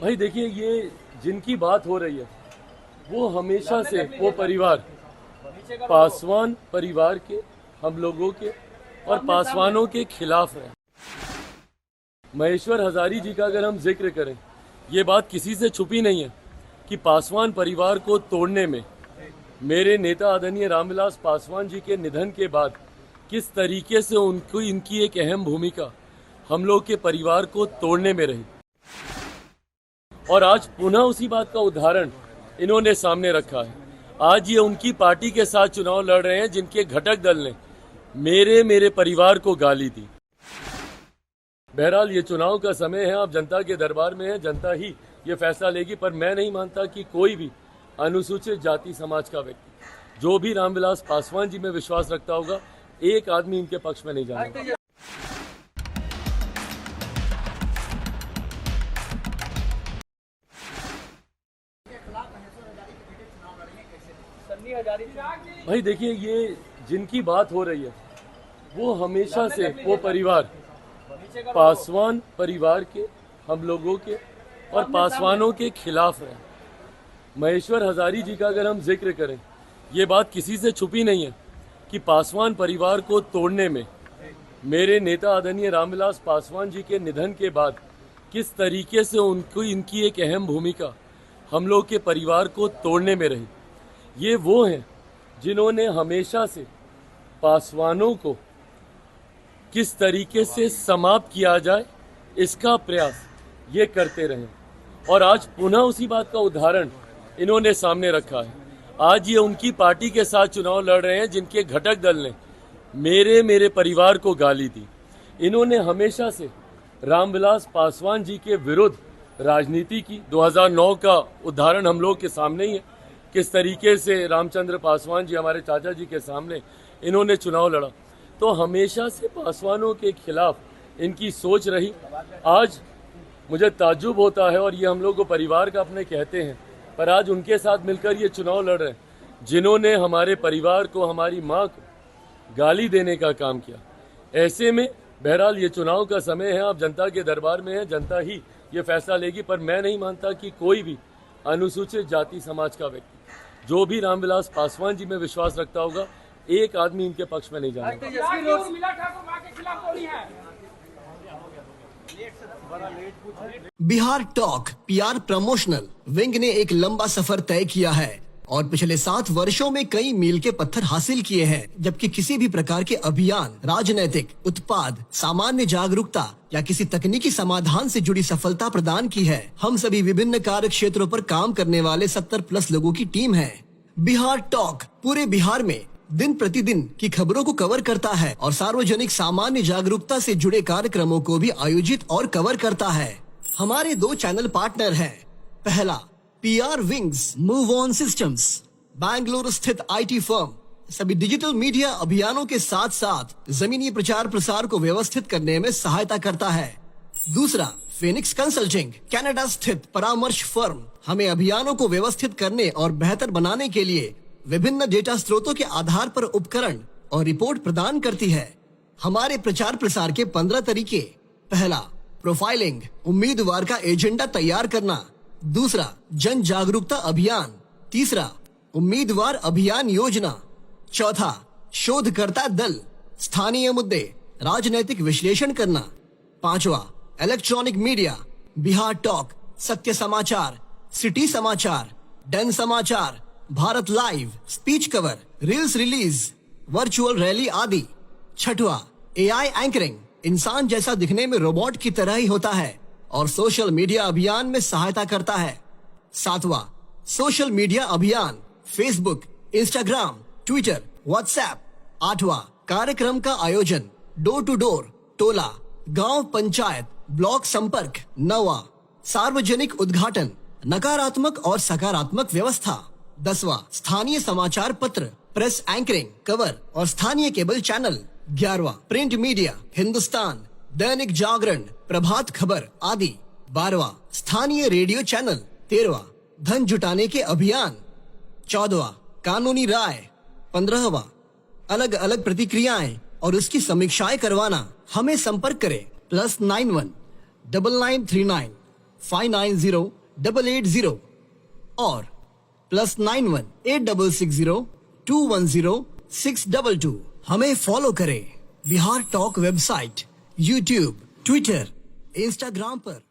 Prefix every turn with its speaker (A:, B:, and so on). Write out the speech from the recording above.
A: भाई देखिए, ये जिनकी बात हो रही है वो हमेशा से वो परिवार, पासवान परिवार के, हम लोगों के और पासवानों के खिलाफ है। महेश्वर हजारी जी का अगर हम जिक्र करें, ये बात किसी से छुपी नहीं है कि पासवान परिवार को तोड़ने में मेरे नेता आदरणीय रामविलास पासवान जी के निधन के बाद किस तरीके से उनको इनकी एक अहम भूमिका हम लोग के परिवार को तोड़ने में रही, और आज पुनः उसी बात का उदाहरण इन्होंने सामने रखा है। आज ये उनकी पार्टी के साथ चुनाव लड़ रहे हैं जिनके घटक दल ने मेरे परिवार को गाली दी। बहरहाल ये चुनाव का समय है, आप जनता के दरबार में हैं, जनता ही ये फैसला लेगी। पर मैं नहीं मानता कि कोई भी अनुसूचित जाति समाज का व्यक्ति जो भी रामविलास पासवान जी में विश्वास रखता होगा, एक आदमी इनके पक्ष में नहीं जाएगा। भाई देखिए, ये जिनकी बात हो रही है वो हमेशा से वो परिवार, पासवान परिवार के, हम लोगों के और पासवानों के खिलाफ है। महेश्वर हजारी जी का अगर हम जिक्र करें, ये बात किसी से छुपी नहीं है कि पासवान परिवार को तोड़ने में मेरे नेता आदरणीय रामविलास पासवान जी के निधन के बाद किस तरीके से उनको इनकी एक अहम भूमिका हम लोग के परिवार को तोड़ने में रही। ये वो हैं जिन्होंने हमेशा से पासवानों को किस तरीके से समाप्त किया जाए इसका प्रयास ये करते रहे, और आज पुनः उसी बात का उदाहरण इन्होंने सामने रखा है। आज ये उनकी पार्टी के साथ चुनाव लड़ रहे हैं जिनके घटक दल ने मेरे परिवार को गाली दी। इन्होंने हमेशा से रामविलास पासवान जी के विरुद्ध राजनीति की। 2009 का उदाहरण हम लोग के सामने ही है, किस तरीके से रामचंद्र पासवान जी हमारे चाचा जी के सामने इन्होंने चुनाव लड़ा। तो हमेशा से पासवानों के खिलाफ इनकी सोच रही। आज मुझे ताज्जुब होता है, और ये हम लोग को परिवार का अपने कहते हैं, पर आज उनके साथ मिलकर ये चुनाव लड़ रहे हैं जिन्होंने हमारे परिवार को, हमारी माँ को गाली देने का काम किया। ऐसे में बहरहाल ये चुनाव का समय है, आप जनता के दरबार में हैं, जनता ही ये फैसला लेगी। पर मैं नहीं मानता कि कोई भी अनुसूचित जाति समाज का व्यक्ति जो भी रामविलास पासवान जी में विश्वास रखता होगा, एक आदमी इनके पक्ष में नहीं जाएगा।
B: Bihar talk PR promotional wing ने एक लंबा सफर तय किया है और पिछले 7 वर्षों में कई मील के पत्थर हासिल किए हैं, जबकि किसी भी प्रकार के अभियान, राजनैतिक, उत्पाद, सामान्य जागरूकता या किसी तकनीकी समाधान से जुड़ी सफलता प्रदान की है। हम सभी विभिन्न कार्य क्षेत्रों पर काम करने वाले 70+ लोगों की टीम है। बिहार टॉक पूरे बिहार में दिन प्रतिदिन की खबरों को कवर करता है और सार्वजनिक सामान्य जागरूकता से जुड़े कार्यक्रमों को भी आयोजित और कवर करता है। हमारे 2 चैनल पार्टनर हैं। पहला, PR wings move on systems, Bangalore स्थित आईटी फर्म सभी डिजिटल मीडिया अभियानों के साथ साथ जमीनी प्रचार प्रसार को व्यवस्थित करने में सहायता करता है। दूसरा, फिनिक्स कंसल्टिंग, कनाडा स्थित परामर्श फर्म हमें अभियानों को व्यवस्थित करने और बेहतर बनाने के लिए विभिन्न डेटा स्रोतों के आधार पर उपकरण और रिपोर्ट प्रदान करती है। हमारे प्रचार प्रसार के 15 तरीके। पहला, प्रोफाइलिंग, उम्मीदवार का एजेंडा तैयार करना। दूसरा, जन जागरूकता अभियान। तीसरा, उम्मीदवार अभियान योजना। चौथा, शोधकर्ता दल, स्थानीय मुद्दे, राजनैतिक विश्लेषण करना। पांचवा, इलेक्ट्रॉनिक मीडिया, बिहार टॉक, सत्य समाचार, सिटी समाचार, डन समाचार, Bharat live, speech cover, reels release, virtual rally आदि। छठवा, एआई एंकरिंग, इंसान जैसा दिखने में रोबोट की तरह ही होता है और सोशल मीडिया अभियान में सहायता करता है। सातवां, सोशल मीडिया अभियान, फेसबुक, इंस्टाग्राम, ट्विटर, व्हाट्सएप। आठवां, कार्यक्रम का आयोजन, डोर टू डोर, टोला, गांव, पंचायत, ब्लॉक संपर्क। नौवां, सार्वजनिक उद्घाटन, नकारात्मक और सकारात्मक व्यवस्था। 10वां, स्थानीय समाचार पत्र, प्रेस एंकरिंग, कवर और स्थानीय केबल चैनल। 11वां, प्रिंट मीडिया, हिंदुस्तान, दैनिक जागरण, प्रभात खबर आदि। 12वां, स्थानीय रेडियो चैनल। 13वां, धन जुटाने के अभियान। 14वां, कानूनी राय। 15वां, अलग अलग प्रतिक्रियाएं और उसकी समीक्षाएं करवाना। हमें संपर्क करें +91 9939 +91-590-880 और +91-8660-210-622। हमें फॉलो करें Bihar talk website, YouTube, Twitter, Instagram पर।